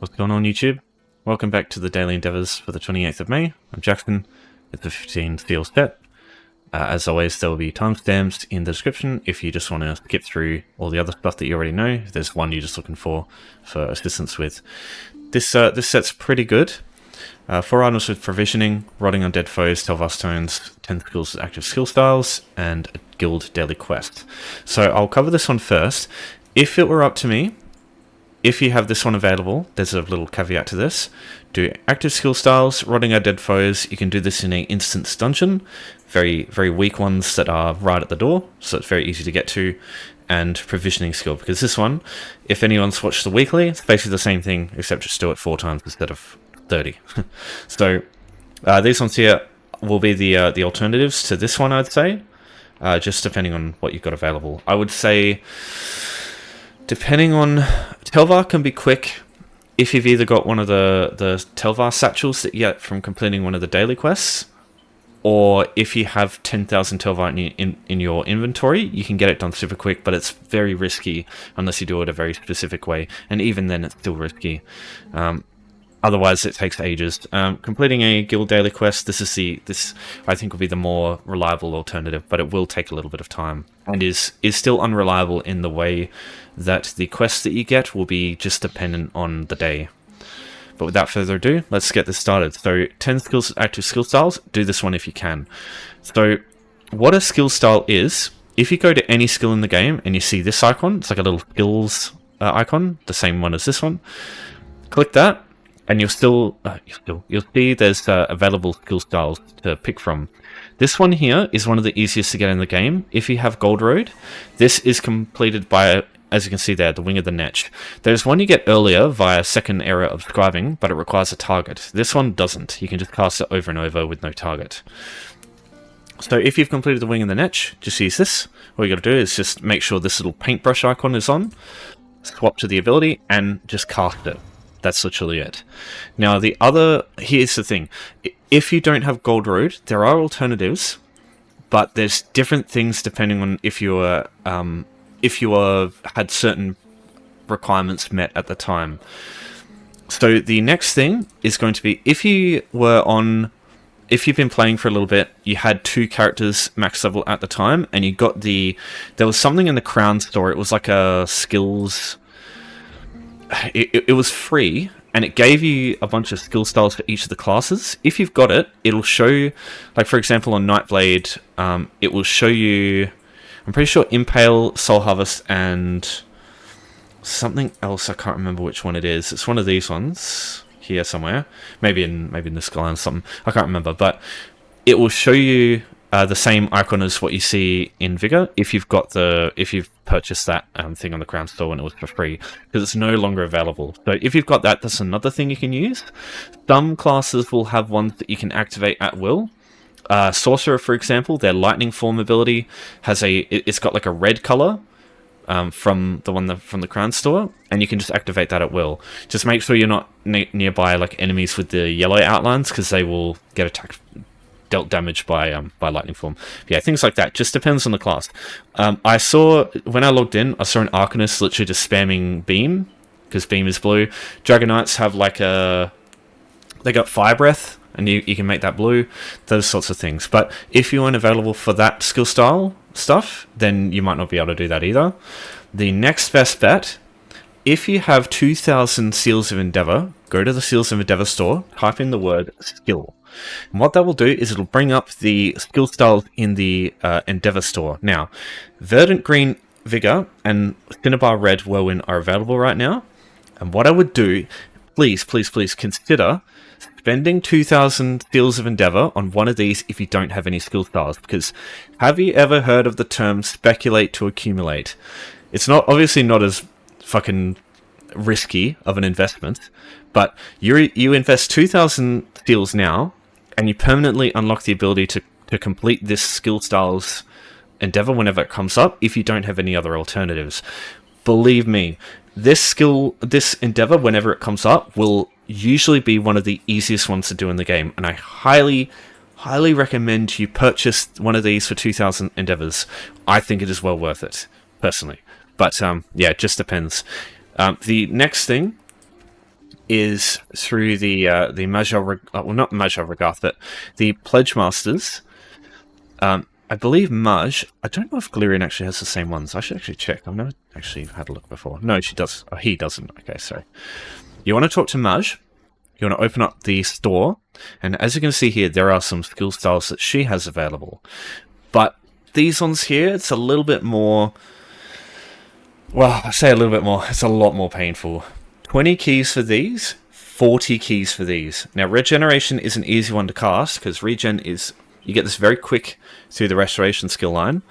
What's going on, YouTube? Welcome back to the Daily Endeavours for the 28th of May. I'm Jackson. It's a 15 steel set. As always, there will be timestamps in the description if you just want to skip through all the other stuff that you already know. If there's one you're just looking for assistance with. This set's pretty good. 4 items with provisioning, rotting undead foes, Tel Var Stones, 10 skills with active skill styles, and a guild daily quest. So I'll cover this one first. If it were up to me, if you have this one available, there's a little caveat to this. Do active skill styles, rotting undead foes. You can do this in an instance dungeon. Very, very weak ones that are right at the door, so it's very easy to get to. And provisioning skill, because this one, if anyone's watched the weekly, it's basically the same thing, except just do it 4 times instead of 30. So these ones here will be the alternatives to this one, I'd say, just depending on what you've got available. I would say, depending on, Tel Var can be quick if you've either got one of the Tel Var satchels that you get from completing one of the daily quests, or if you have 10,000 Tel Var in your inventory, you can get it done super quick, but it's very risky unless you do it a very specific way, and even then it's still risky. Otherwise, it takes ages. Completing a guild daily quest, this I think will be the more reliable alternative, but it will take a little bit of time, and is still unreliable in the way that the quests that you get will be just dependent on the day. But without further ado, let's get this started. So 10 skills, active skill styles, do this one if you can. So what a skill style is, if you go to any skill in the game and you see this icon, it's like a little skills icon, the same one as this one. Click that, and you'll see there's available skill styles to pick from. This one here is one of the easiest to get in the game. If you have Gold Road, this is completed by, as you can see there, the Wing of the Netch. There's one you get earlier via second era of scribing, but it requires a target. This one doesn't. You can just cast it over and over with no target. So if you've completed the Wing of the Netch, just use this. All you got to do is just make sure this little paintbrush icon is on, swap to the ability, and just cast it. That's literally it. Now here's the thing. If you don't have Gold Road, there are alternatives, but there's different things depending on if you had certain requirements met at the time. So the next thing is going to be, if you've been playing for a little bit, you had 2 characters max level at the time, and you got there was something in the Crown store, it was like a skills, it was free, and it gave you a bunch of skill styles for each of the classes. If you've got it, it'll show you, like for example on Nightblade, it will show you, I'm pretty sure Impale, Soul Harvest, and something else. I can't remember which one it is. It's one of these ones here somewhere. Maybe in the Skull or something. I can't remember. But it will show you the same icon as what you see in Vigor if you've purchased that thing on the Crown Store when it was for free, because it's no longer available. So if you've got that, that's another thing you can use. Some classes will have ones that you can activate at will. Sorcerer, for example, their lightning form ability it's got like a red color from the Crown Store, and you can just activate that at will. Just make sure you're not nearby like enemies with the yellow outlines, because they will get dealt damage by lightning form. Yeah, things like that. Just depends on the class. I saw when I logged in, I saw an Arcanist literally just spamming beam, because beam is blue. Dragon Knights have they got Fire Breath, and you can make that blue, those sorts of things. But if you weren't available for that skill style stuff, then you might not be able to do that either. The next best bet, if you have 2,000 Seals of Endeavour, go to the Seals of Endeavour store, type in the word skill. And what that will do is it'll bring up the skill styles in the Endeavour store. Now, Verdant Green Vigor and Cinnabar Red Whirlwind are available right now. And what I would do, please consider spending 2,000 Seals of Endeavour on one of these if you don't have any skill styles. Because have you ever heard of the term speculate to accumulate? It's obviously not as fucking risky of an investment, but you invest 2,000 Seals now, and you permanently unlock the ability to complete this skill styles Endeavour whenever it comes up if you don't have any other alternatives. Believe me, this Endeavour, whenever it comes up, will usually be one of the easiest ones to do in the game, and I highly recommend you purchase one of these for 2,000 Endeavours. I think it is well worth it, personally. But yeah, it just depends. The next thing is through the Major, well, not Major Regarth, but the Pledge Masters. I believe Maj. I don't know if Galerian actually has the same ones. I should actually check. I've never actually had a look before. No, she does. Oh, he doesn't. Okay, sorry. You want to talk to Maj. You want to open up the store, and as you can see here, there are some skill styles that she has available. But these ones here, it's a little bit more... Well, I say a little bit more. It's a lot more painful. 20 keys for these, 40 keys for these. Now, regeneration is an easy one to cast, because regen is... You get this very quick through the restoration skill line.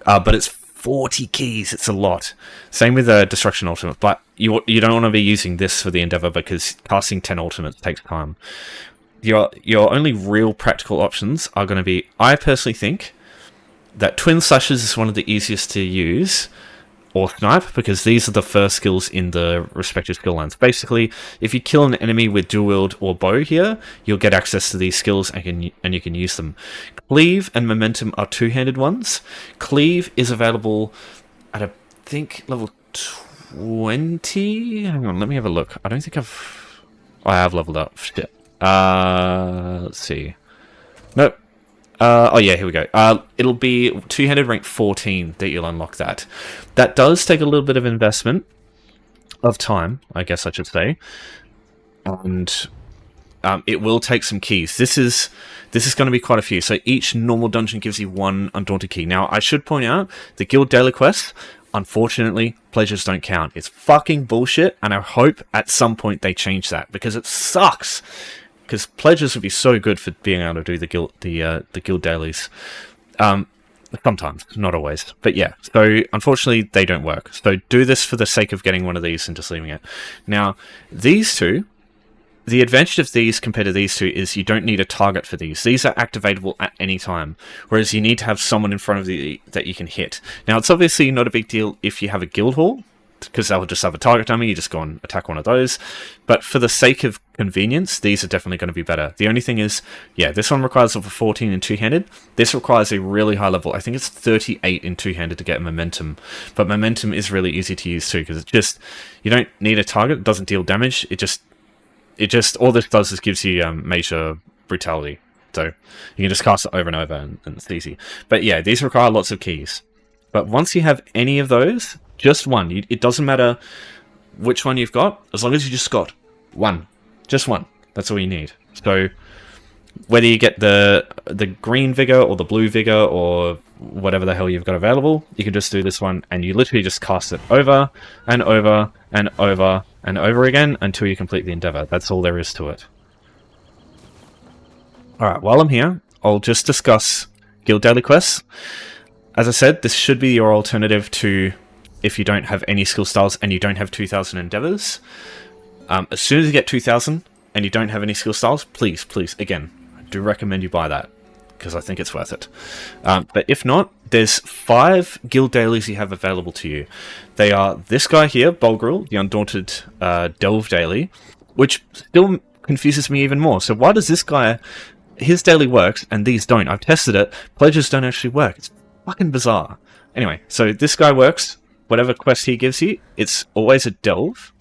But it's 40 keys. It's a lot. Same with the Destruction Ultimate. But you don't want to be using this for the Endeavor, because casting 10 ultimates takes time. Your only real practical options are going to be... I personally think that Twin Slashes is one of the easiest to use, or Snipe, because these are the first skills in the respective skill lines. Basically, if you kill an enemy with dual wield or bow here, you'll get access to these skills and you can use them. Cleave and Momentum are two-handed ones. Cleave is available at, I think, level 20? Hang on, let me have a look. I don't think I have leveled up. Shit. Let's see. Nope. Oh yeah, here we go. It'll be two-handed rank 14 that you'll unlock that. That does take a little bit of investment of time, I guess I should say, and it will take some keys. This is going to be quite a few. So each normal dungeon gives you one Undaunted key. Now I should point out the Guild Daily Quests, unfortunately, pledges don't count. It's fucking bullshit, and I hope at some point they change that, because it sucks. Because pledges would be so good for being able to do the guild dailies. Sometimes, not always. But yeah, so unfortunately they don't work. So do this for the sake of getting one of these and just leaving it. Now, these two, the advantage of these compared to these two is you don't need a target for these. These are activatable at any time, whereas you need to have someone in front of you that you can hit. Now, it's obviously not a big deal if you have a guild hall, because they'll just have a target dummy, you just go and attack one of those. But for the sake of convenience, these are definitely going to be better. The only thing is, yeah, this one requires level 14 in two-handed. This requires a really high level. I think it's 38 in two-handed to get Momentum. But Momentum is really easy to use too, because it's just, you don't need a target, it doesn't deal damage, it just all this does is gives you major brutality. So you can just cast it over and over, and it's easy. But yeah, these require lots of keys. But once you have any of those, just one. It doesn't matter which one you've got, as long as you just got one. Just one. That's all you need. So whether you get the green vigor or the blue vigor or whatever the hell you've got available, you can just do this one, and you literally just cast it over and over and over and over again until you complete the Endeavor. That's all there is to it. Alright, while I'm here, I'll just discuss Guild Daily Quests. As I said, this should be your alternative to if you don't have any skill styles and you don't have 2,000 Endeavors. As soon as you get 2,000 and you don't have any skill styles, please, again, I do recommend you buy that, because I think it's worth it. But if not, there's 5 guild dailies you have available to you. They are this guy here, Bulgril, the Undaunted Delve Daily, which still confuses me even more. So why does this guy, his daily works and these don't? I've tested it, pledges don't actually work. It's fucking bizarre. Anyway, so this guy works. Whatever quest he gives you, it's always a delve.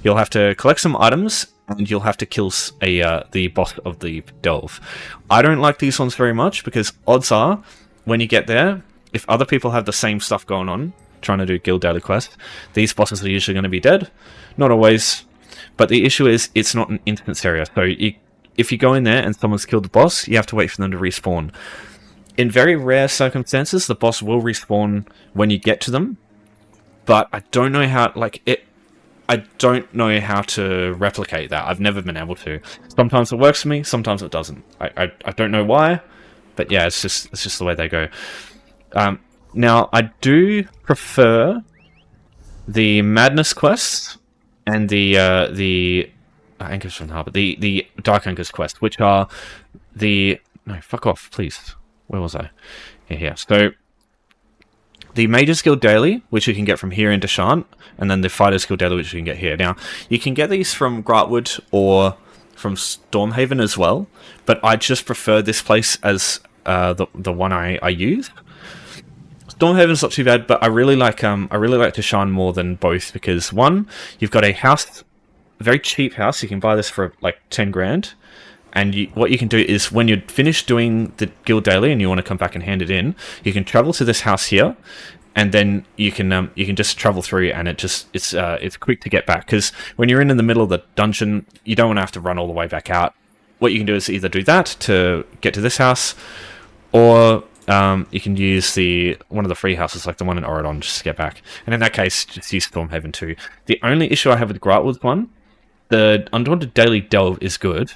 You'll have to collect some items, and you'll have to kill the boss of the delve. I don't like these ones very much, because odds are, when you get there, if other people have the same stuff going on, trying to do guild daily quest, these bosses are usually going to be dead. Not always, but the issue is it's not an instance area. So if you go in there and someone's killed the boss, you have to wait for them to respawn. In very rare circumstances, the boss will respawn when you get to them, but I don't know how, I don't know how to replicate that. I've never been able to. Sometimes it works for me, sometimes it doesn't. I don't know why, but yeah, it's just the way they go. Now, I do prefer the Madness quest and the Anchors from the Harbour, the Dark Anchors quest, which are the... No, fuck off, please. Where was I? Here. So, the Mage's Guild Daily, which you can get from here in Deshant, and then the Fighter's Guild Daily, which you can get here. Now, you can get these from Gratwood or from Stormhaven as well, but I just prefer this place as the one I use. Stormhaven's not too bad, but I really like Deshant more than both, because one, you've got a house very cheap house. You can buy this for like 10 grand. And what you can do is when you're finished doing the guild daily and you want to come back and hand it in, you can travel to this house here, and then you can just travel through, and it's quick to get back, because when you're in the middle of the dungeon, you don't want to have to run all the way back out. What you can do is either do that to get to this house, or you can use one of the free houses, like the one in Oridon, just to get back. And in that case, just use Stormhaven too. The only issue I have with Grightwood's one, the Undaunted Daily Delve is good,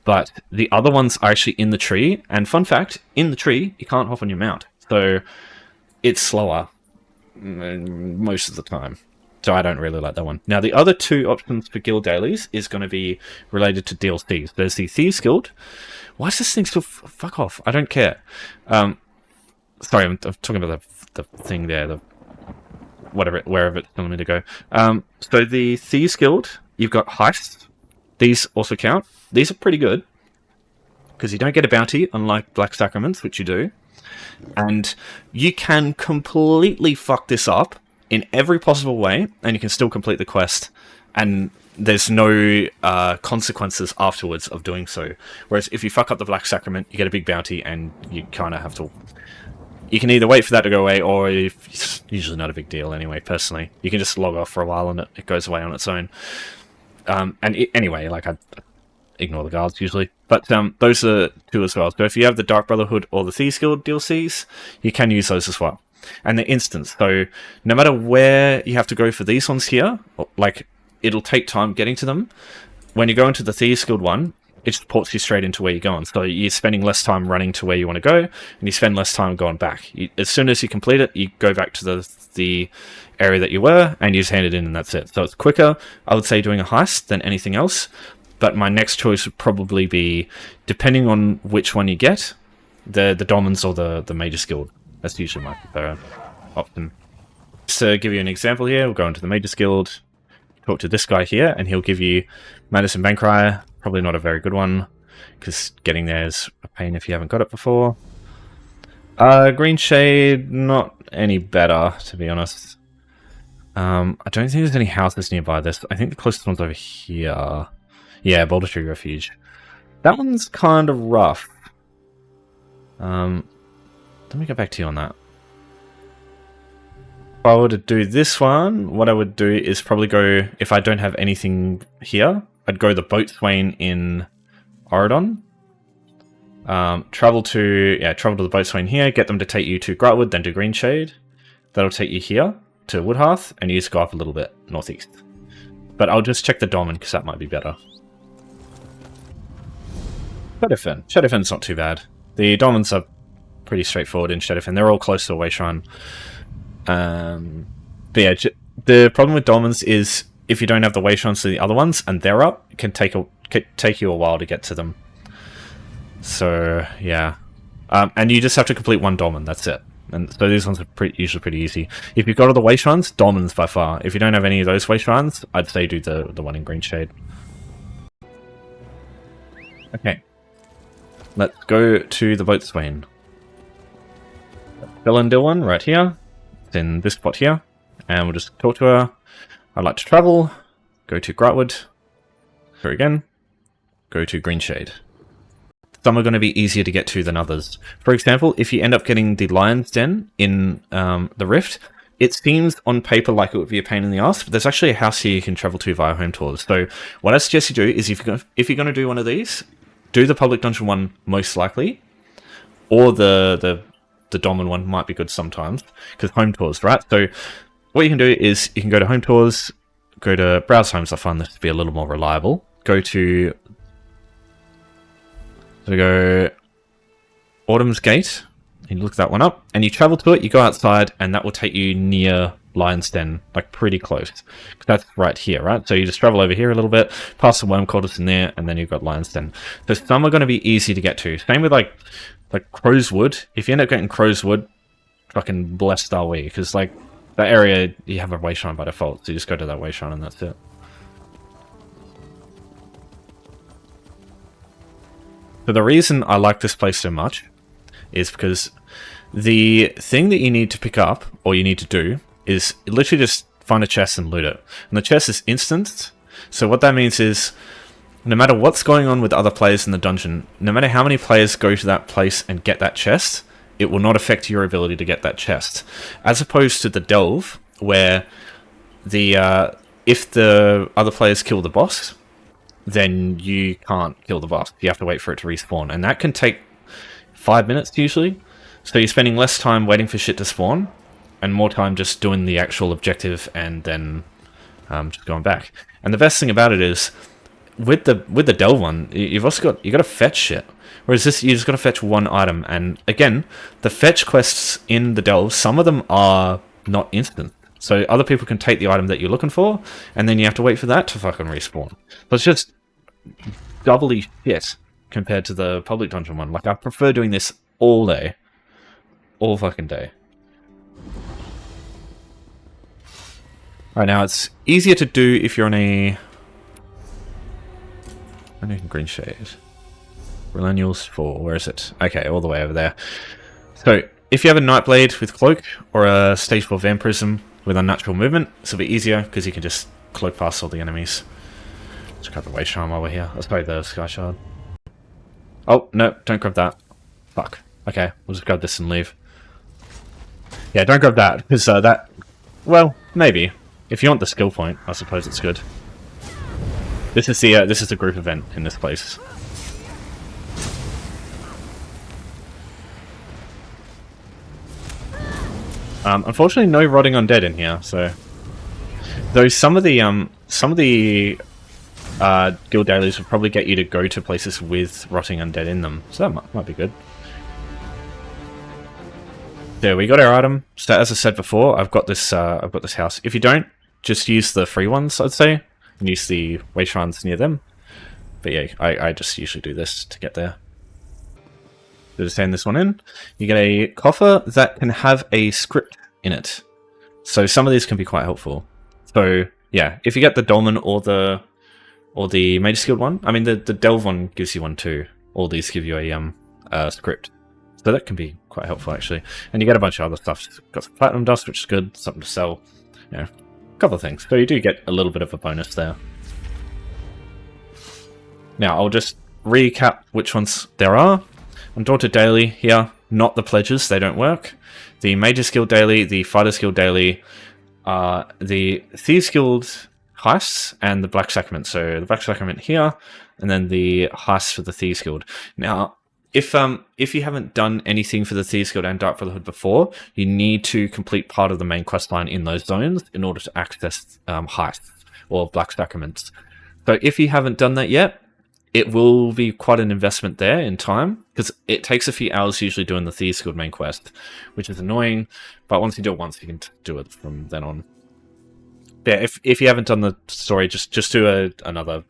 but the other ones are actually in the tree. And fun fact, in the tree, you can't hop on your mount. So it's slower most of the time. So I don't really like that one. Now, the other two options for guild dailies is going to be related to DLCs. There's the Thieves Guild. Why is this thing still... Fuck off. I don't care. Sorry, I'm talking about the thing there. Wherever it's telling me to go. So the Thieves Guild, you've got heists. These also count. These are pretty good, because you don't get a bounty, unlike Black Sacraments, which you do. And you can completely fuck this up in every possible way, and you can still complete the quest, and there's no consequences afterwards of doing so. Whereas if you fuck up the Black Sacrament, you get a big bounty, and you kind of have to... You can either wait for that to go away, or it's usually not a big deal anyway, personally. You can just log off for a while, and it goes away on its own. Anyway, like, I ignore the guards usually. But those are two as well. So if you have the Dark Brotherhood or the Thieves Guild DLCs, you can use those as well. And the instants. So no matter where you have to go for these ones here, like, it'll take time getting to them. When you go into the Thieves Guild one, it just ports you straight into where you're going. So you're spending less time running to where you want to go, and you spend less time going back. As soon as you complete it, you go back to the area that you were, and you just hand it in, and that's it. So it's quicker, I would say, doing a heist than anything else. But my next choice would probably be, depending on which one you get, the Domans or the Mages Guild. That's usually my preferred option. Just to give you an example here, we'll go into the Mages Guild, talk to this guy here, and he'll give you Madison Bankrai. Probably not a very good one, because getting there is a pain if you haven't got it before. Green Shade, not any better, to be honest. I don't think there's any houses nearby this. I think the closest one's over here. Yeah, Boulder Tree Refuge. That one's kind of rough. Let me go back to you on that. If I were to do this one, what I would do is probably go, if I don't have anything here, I'd go the Boatswain in Oridon. Travel to the Boatswain here, get them to take you to Grightwood, then to Greenshade. That'll take you here to Woodhearth, and you just go up a little bit northeast. But I'll just check the Domin, because that might be better. Shadowfen. Shadowfen's not too bad. The Domins are pretty straightforward in Shadowfen. They're all close to a Wayshrine. But yeah, the problem with Domins is if you don't have the Wayshrines to the other ones, and they're up, it can take you a while to get to them. So, yeah. And you just have to complete one Domin, that's it. And so these ones are usually pretty easy. If you've got all the Wayshrines, Domins by far. If you don't have any of those Wayshrines, I'd say do the one in Greenshade. Okay. Let's go to the Boatswain. Belendil right here. It's in this spot here. And we'll just talk to her. I'd like to travel. Go to Grightwood. Go again. Go to Greenshade. Some are going to be easier to get to than others. For example, if you end up getting the Lion's Den in the Rift, it seems on paper like it would be a pain in the ass, but there's actually a house here you can travel to via home tours. So what I suggest you do is if you're going to do one of these, do the public dungeon one most likely, or the Domin one might be good sometimes, because home tours, right? So what you can do is you can go to home tours, go to browse homes. I find this to be a little more reliable. Go Autumn's Gate, and you look that one up, and you travel to it, you go outside, and that will take you near Lion's Den, like pretty close. That's right here, right? So you just travel over here a little bit, past the Worm Quarters in there, and then you've got Lion's Den. So some are going to be easy to get to. Same with like Crowswood. If you end up getting Crowswood, fucking blessed are we, because like that area, you have a Wayshrine by default, so you just go to that Wayshrine and that's it. So the reason I like this place so much is because the thing that you need to pick up, or you need to do, is literally just find a chest and loot it. And the chest is instanced, So what that means is, no matter what's going on with other players in the dungeon, no matter how many players go to that place and get that chest, it will not affect your ability to get that chest. As opposed to the Delve, where if the other players kill the boss, then you can't kill the boss. You have to wait for it to respawn. And that can take 5 minutes usually. So you're spending less time waiting for shit to spawn, and more time just doing the actual objective and then just going back. And the best thing about it is, with the Delve one, you've also got to fetch shit. Whereas this, you just got to fetch one item. And again, the fetch quests in the Delve, some of them are not instant. So other people can take the item that you're looking for, and then you have to wait for that to fucking respawn. So it's just doubly shit compared to the public dungeon one. Like, I prefer doing this all day. All fucking day. Right, now it's easier to do if you're on a... green shade. Millennials 4, where is it? Okay, all the way over there. So, if you have a Nightblade with Cloak, or a Stage 4 Vampirism with Unnatural Movement, this will be easier, because you can just cloak past all the enemies. Let's grab the Waste Charm while we're here. Let's play the Sky Shard. Oh, no, don't grab that. Fuck. Okay, we'll just grab this and leave. Yeah, don't grab that, because that... Well, maybe. If you want the skill point, I suppose it's good. This is the group event in this place. Unfortunately, no rotting undead in here. So, though some of the guild dailies will probably get you to go to places with rotting undead in them, so that might be good. There, we got our item. So, as I said before, I've got this house. If you don't, just use the free ones, I'd say. And use the way shrines near them. But yeah, I just usually do this to get there. So just send this one in. You get a coffer that can have a script in it. So some of these can be quite helpful. So yeah, if you get the Dolmen or the Mage Skilled one, I mean the Delve one gives you one too. All these give you a script. So that can be quite helpful actually. And you get a bunch of other stuff. Got some platinum dust, which is good, something to sell. You know, a couple of things. So you do get a little bit of a bonus there. Now I'll just recap which ones there are. Undaunted Daily here, not the pledges, they don't work. The Major Guild Daily, the Fighters Guild Daily, the Thieves Guild heists, and the Black Sacrament. So the Black Sacrament here, and then the heists for the Thieves Guild. Now, if you haven't done anything for the Thieves Guild and Dark Brotherhood before, you need to complete part of the main quest line in those zones in order to access heists or Black Sacraments. So if you haven't done that yet, it will be quite an investment there in time, because it takes a few hours usually doing the Thieves Guild main quest, which is annoying, but once you do it once, you can do it from then on. But yeah, if you haven't done the story, just do another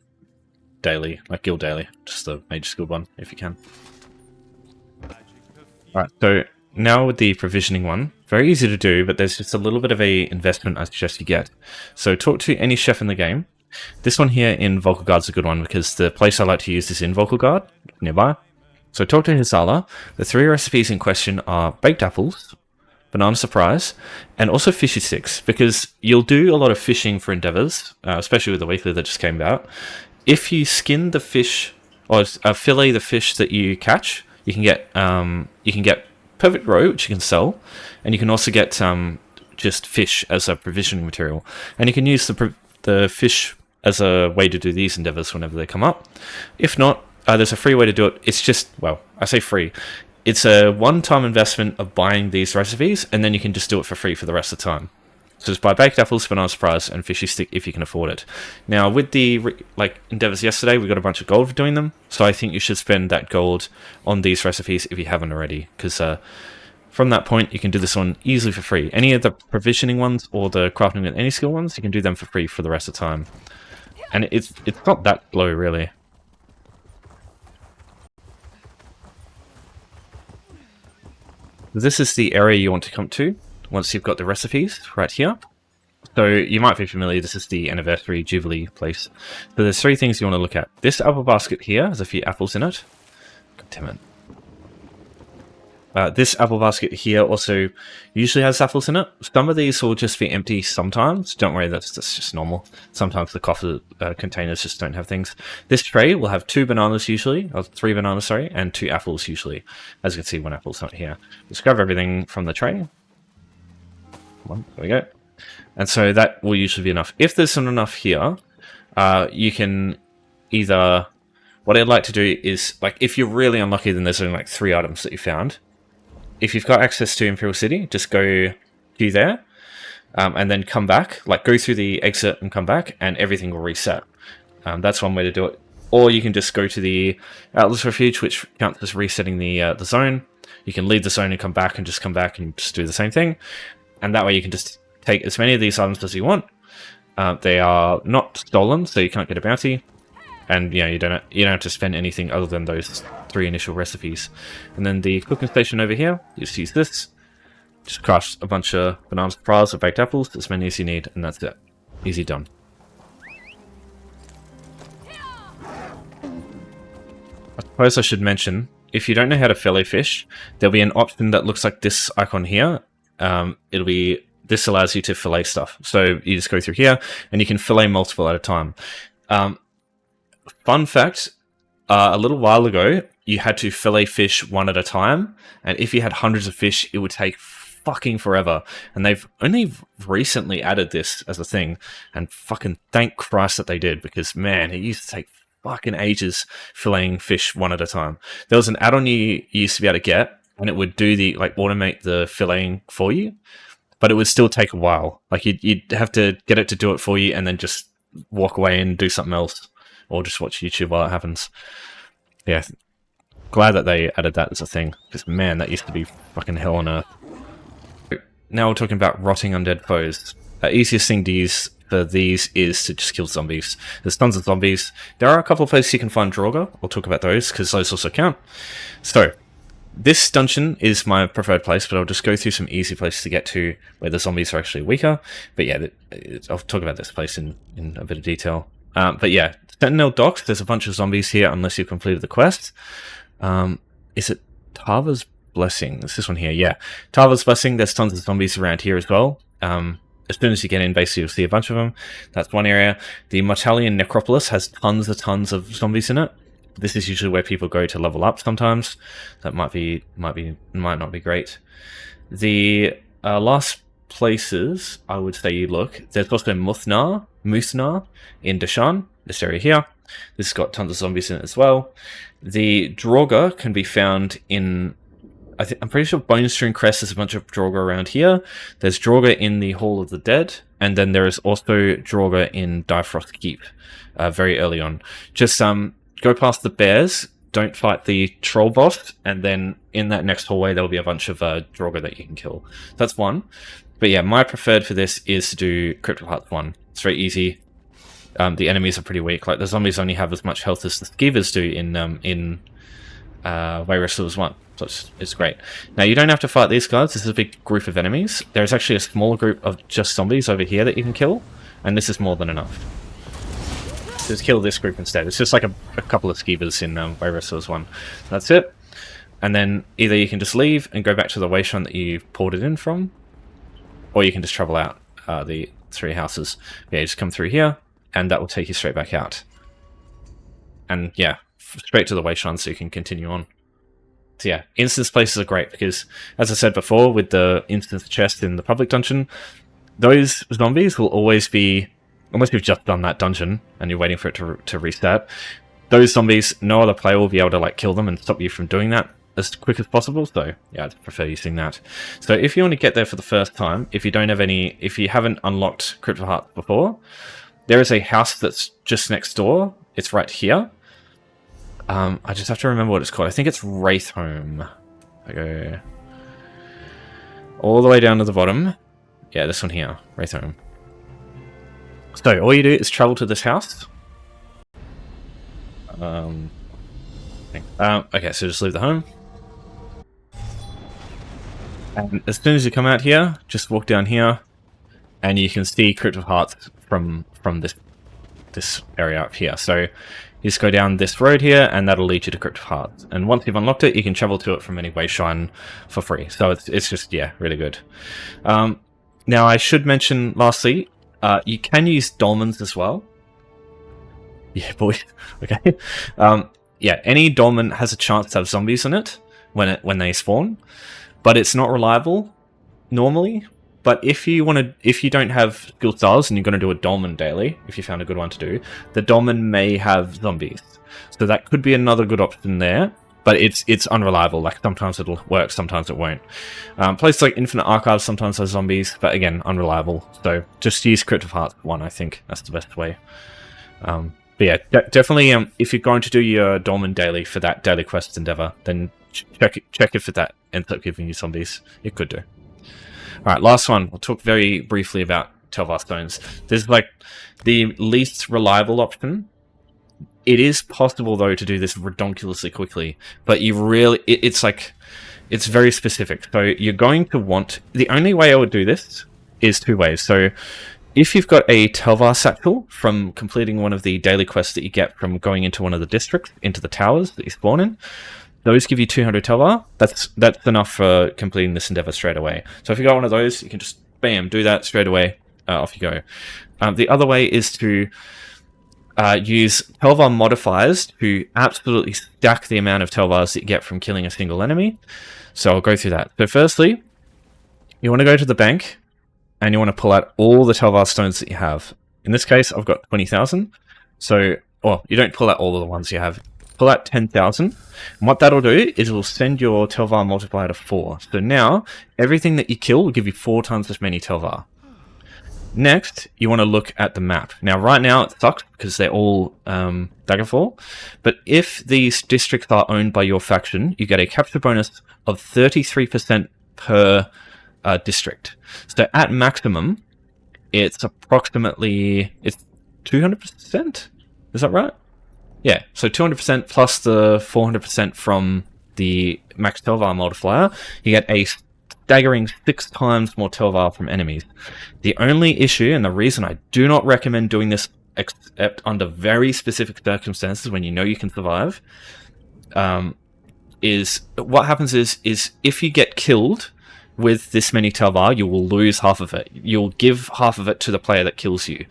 daily, like Guild Daily, just the Mage Guild one, if you can. Alright, so now with the provisioning one, very easy to do, but there's just a little bit of a investment I suggest you get. So talk to any chef in the game. This one here in Vocal Guard's a good one because the place I like to use is in Vocal Guard, nearby. So talk to Hizala. The 3 recipes in question are baked apples, banana surprise, and also fishy sticks, because you'll do a lot of fishing for endeavors, especially with the weekly that just came out. If you skin the fish, or fillet the fish that you catch, you can get perfect roe, which you can sell, and you can also get just fish as a provisioning material, and you can use the fish as a way to do these endeavors whenever they come up. If not, there's a free way to do it. It's just, well, I say free. It's a one-time investment of buying these recipes, and then you can just do it for free for the rest of the time. So just buy baked apples, banana surprise, and fishy stick if you can afford it. Now, with the endeavors yesterday, we got a bunch of gold for doing them, so I think you should spend that gold on these recipes if you haven't already, because from that point, you can do this one easily for free. Any of the provisioning ones or the crafting with any skill ones, you can do them for free for the rest of the time. And it's not that low, really. This is the area you want to come to once you've got the recipes right here. So you might be familiar, this is the Anniversary Jubilee place. So there's 3 things you want to look at. This apple basket here has a few apples in it. God damn it. This apple basket here also usually has apples in it. Some of these will just be empty sometimes. Don't worry, that's just normal. Sometimes the coffer containers just don't have things. This tray will have 2 bananas usually, or 3 bananas, sorry, and 2 apples usually. As you can see, 1 apple's not here. Just grab everything from the tray. There we go. And so that will usually be enough. If there's not enough here, you can either... What I'd like to do is, like, if you're really unlucky, then there's only like 3 items that you found. If you've got access to Imperial City, just go to there, and then come back. Like, go through the exit and come back, and everything will reset. That's one way to do it. Or you can just go to the Atlas Refuge, which counts as resetting the zone. You can leave the zone and come back and just do the same thing. And that way you can just take as many of these items as you want. They are not stolen, so you can't get a bounty. And you don't have to spend anything other than those 3 initial recipes. And then the cooking station over here, you just use this. Just crush a bunch of bananas, fries, or baked apples, as many as you need, and that's it. Easy done. I suppose I should mention, if you don't know how to fillet fish, there'll be an option that looks like this icon here. This allows you to fillet stuff. So you just go through here, and you can fillet multiple at a time. Fun fact, a little while ago, you had to fillet fish 1 at a time, and if you had hundreds of fish, it would take fucking forever. And they've only recently added this as a thing, and fucking thank Christ that they did, because man, it used to take fucking ages filleting fish 1 at a time. There was an add-on you used to be able to get, and it would do automate the filleting for you, but it would still take a while. Like, you'd have to get it to do it for you, and then just walk away and do something else. Or just watch YouTube while it happens. Yeah, glad that they added that as a thing. Because, man, that used to be fucking hell on earth. Now we're talking about rotting undead foes. The easiest thing to use for these is to just kill zombies. There's tons of zombies. There are a couple of places you can find Draugr. We'll talk about those, because those also count. So, this dungeon is my preferred place, but I'll just go through some easy places to get to where the zombies are actually weaker. But yeah, I'll talk about this place in a bit of detail. But yeah, Sentinel Docks, there's a bunch of zombies here unless you've completed the quest. Is it Tava's Blessing? It's this one here, yeah. Tava's Blessing, there's tons of zombies around here as well. As soon as you get in, basically you'll see a bunch of them. That's one area. The Martalian Necropolis has tons of zombies in it. This is usually where people go to level up sometimes. That might not be great. The last places I would say you look, there's also Musnar in Dashan, this area here. This has got tons of zombies in it as well. The Draugr can be found in, I'm pretty sure Bonestring Crest. There's a bunch of Draugr around here. There's Draugr in the Hall of the Dead, and then there is also Draugr in Difrost Keep, very early on. Just go past the bears, don't fight the troll boss, and then in that next hallway there'll be a bunch of Draugr that you can kill. That's one. But yeah, my preferred for this is to do Cryptic Hearts 1. It's very easy. The enemies are pretty weak. Like, the zombies only have as much health as the skeevers do in Wayrest Sewers 1. So it's great. Now, you don't have to fight these guys. This is a big group of enemies. There's actually a smaller group of just zombies over here that you can kill, and this is more than enough. Just kill this group instead. It's just like a couple of skeevers in Wayrest Sewers 1. That's it. And then either you can just leave and go back to the wayshrine that you ported in from, or you can just travel out the 3 houses. Yeah, you just come through here, and that will take you straight back out. And yeah, straight to the wayshrine so you can continue on. So yeah, instance places are great because, as I said before, with the instance chest in the public dungeon, those zombies will always be, unless you've just done that dungeon and you're waiting for it to reset, those zombies, no other player will be able to like kill them and stop you from doing that as quick as possible. So yeah, I'd prefer using that. So if you want to get there for the first time, if you haven't unlocked Cryptic Hearts before, there is a house that's just next door. It's right here. I just have to remember what it's called. I think it's Wraithhome. I go all the way down to the bottom. Yeah, this one here, Wraithhome. So all you do is travel to this house. Okay, so just leave the home. And as soon as you come out here, just walk down here, and you can see Cryptic Hearts from this this area up here. So you just go down this road here, and that'll lead you to Crypt of Hearts. And once you've unlocked it, you can travel to it from any way shrine for free. So it's just, yeah, really good. Now, I should mention, lastly, you can use dolmens as well. Yeah, boy. Okay. Yeah, any dolmen has a chance to have zombies in it when they spawn, but it's not reliable normally. But if you don't have skill styles and you're going to do a dolmen daily, if you found a good one to do, the dolmen may have zombies. So that could be another good option there, but it's unreliable. Like, sometimes it'll work, sometimes it won't. Places like Infinite Archives sometimes have zombies, but again, unreliable. So just use Crypt of Hearts 1, I think. That's the best way. But yeah, definitely, if you're going to do your dolmen daily for that daily quest endeavor, then check if that ends up giving you zombies. It could do. Alright, last one. I'll talk very briefly about Tel Var Stones. This is like the least reliable option. It is possible, though, to do this redonkulously quickly, but it's very specific. So you're going to want... The only way I would do this is two ways. So if you've got a Tel Var satchel from completing one of the daily quests that you get from going into one of the districts, into the towers that you spawn in, those give you 200 Tel Var. That's enough for completing this endeavor straight away. So if you got one of those, you can just, bam, do that straight away. Off you go. The other way is to use Tel Var modifiers to absolutely stack the amount of Tel Vars that you get from killing a single enemy. So I'll go through that. So firstly, you want to go to the bank, and you want to pull out all the Tel Var stones that you have. In this case, I've got 20,000. So, you don't pull out all of the ones you have. Pull out 10,000. And what that'll do is it'll send your Tel Var multiplier to 4. So now, everything that you kill will give you 4 times as many Tel Var. Next, you want to look at the map. Now, right now, it sucks because they're all Daggerfall. But if these districts are owned by your faction, you get a capture bonus of 33% per district. So at maximum, it's approximately 200%. Is that right? Yeah. So 200% plus the 400% from the max Tel Var multiplier, you get a staggering 6 times more Tel Var from enemies. The only issue, and the reason I do not recommend doing this except under very specific circumstances when you know you can survive, is what happens is if you get killed with this many Tel Var, you will lose half of it. You'll give half of it to the player that kills you.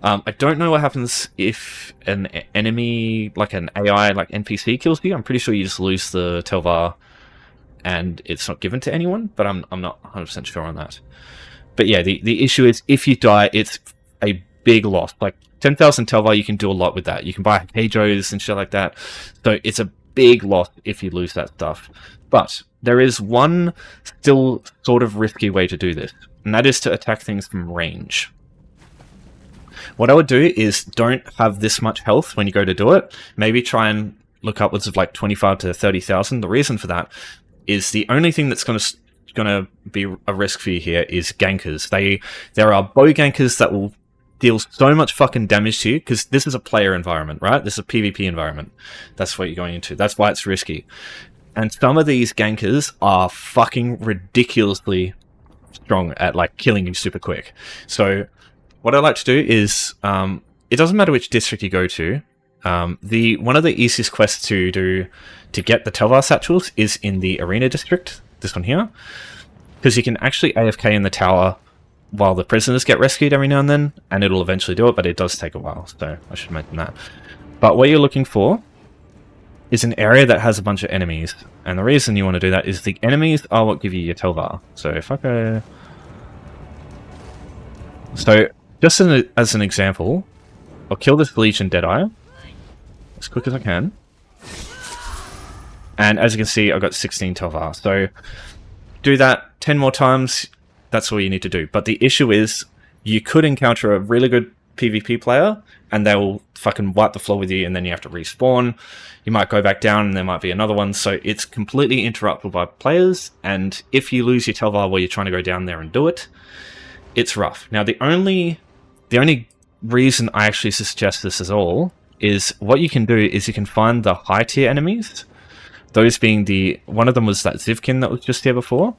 I don't know what happens if an enemy, like an AI, like NPC, kills you. I'm pretty sure you just lose the Tel Var and it's not given to anyone, but I'm not 100% sure on that. But yeah, the issue is if you die, it's a big loss. Like 10,000 Tel Var, you can do a lot with that. You can buy Kajos and shit like that. So it's a big loss if you lose that stuff. But there is one still sort of risky way to do this, and that is to attack things from range. What I would do is don't have this much health when you go to do it. Maybe try and look upwards of like 25 to 30,000. The reason for that is the only thing that's going to be a risk for you here is gankers. There are bow gankers that will deal so much fucking damage to you, because this is a player environment, right? This is a PvP environment. That's what you're going into. That's why it's risky. And some of these gankers are fucking ridiculously strong at like killing you super quick. So what I like to do is, it doesn't matter which district you go to. One of the easiest quests to do to get the Tel Var satchels is in the arena district, this one here, because you can actually AFK in the tower while the prisoners get rescued every now and then, and it'll eventually do it, but it does take a while, so I should mention that. But what you're looking for is an area that has a bunch of enemies, and the reason you want to do that is the enemies are what give you your Tel Var. So if I go... So, just as an example, I'll kill this Legion Deadeye as quick as I can. And as you can see, I've got 16 Tel Var. So, do that 10 more times, that's all you need to do. But the issue is, you could encounter a really good PvP player, and they'll fucking wipe the floor with you, and then you have to respawn. You might go back down, and there might be another one. So it's completely interruptible by players, and if you lose your Tel Var while you're trying to go down there and do it, it's rough. Now, the only reason I actually suggest this at all is what you can do is you can find the high tier enemies. Those being one of them was that Zivkin that was just here before.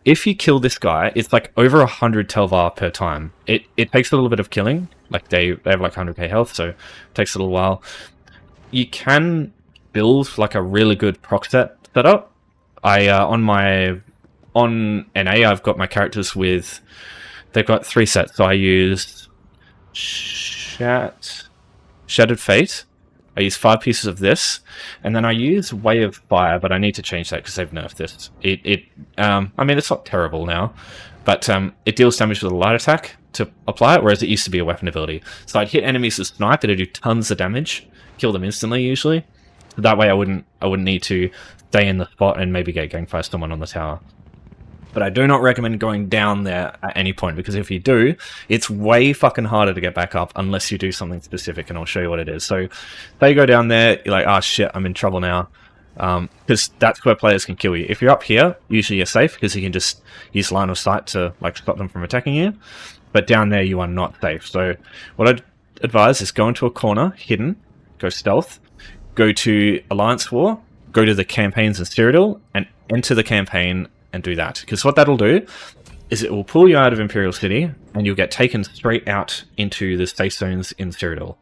if you kill this guy, it's like over 100 Tel Var per time. It takes a little bit of killing. Like they have like 100k health, so it takes a little while. You can build like a really good proc setup. On NA, I've got my characters with, they've got 3 sets. So I use Shattered Fate. I use 5 pieces of this, and then I use Way of Fire, but I need to change that because they've nerfed this. I mean, it's not terrible now, but it deals damage with a light attack to apply it, whereas it used to be a weapon ability. So I'd hit enemies with snipe, it'd do tons of damage, kill them instantly usually. That way I wouldn't need to stay in the spot and maybe get ganked by someone on the tower. But I do not recommend going down there at any point, because if you do, it's way fucking harder to get back up unless you do something specific, and I'll show you what it is. So, if you go down there, you're like, oh shit, I'm in trouble now. Because that's where players can kill you. If you're up here, usually you're safe, because you can just use line of sight to like stop them from attacking you. But down there, you are not safe. So, what I'd advise is go into a corner, hidden, go stealth, go to Alliance War, go to the campaigns in Cyrodiil, and enter the campaign and do that. Because what that'll do is it will pull you out of Imperial City, and you'll get taken straight out into the safe zones in Cyrodiil.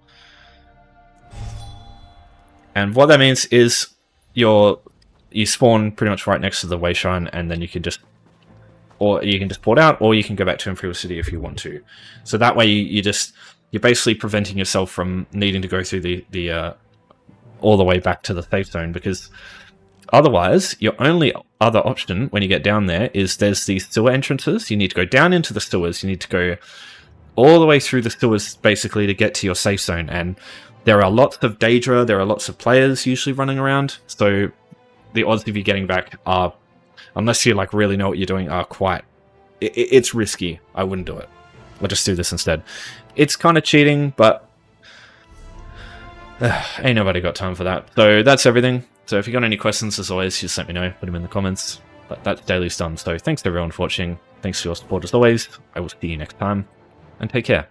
And what that means is you spawn pretty much right next to the Wayshrine, and then you can just port out, or you can go back to Imperial City if you want to. So that way you're basically preventing yourself from needing to go through the all the way back to the safe zone, because otherwise, your only other option when you get down there is there's these sewer entrances. You need to go down into the sewers. You need to go all the way through the sewers, basically, to get to your safe zone. And there are lots of Daedra, there are lots of players usually running around. So the odds of you getting back are, unless you like really know what you're doing, are quite... It's risky. I wouldn't do it. I'll just do this instead. It's kind of cheating, but ain't nobody got time for that. So that's everything. So if you got any questions, as always, just let me know. Put them in the comments. But that daily's done. So thanks to everyone for watching. Thanks for your support as always. I will see you next time. And take care.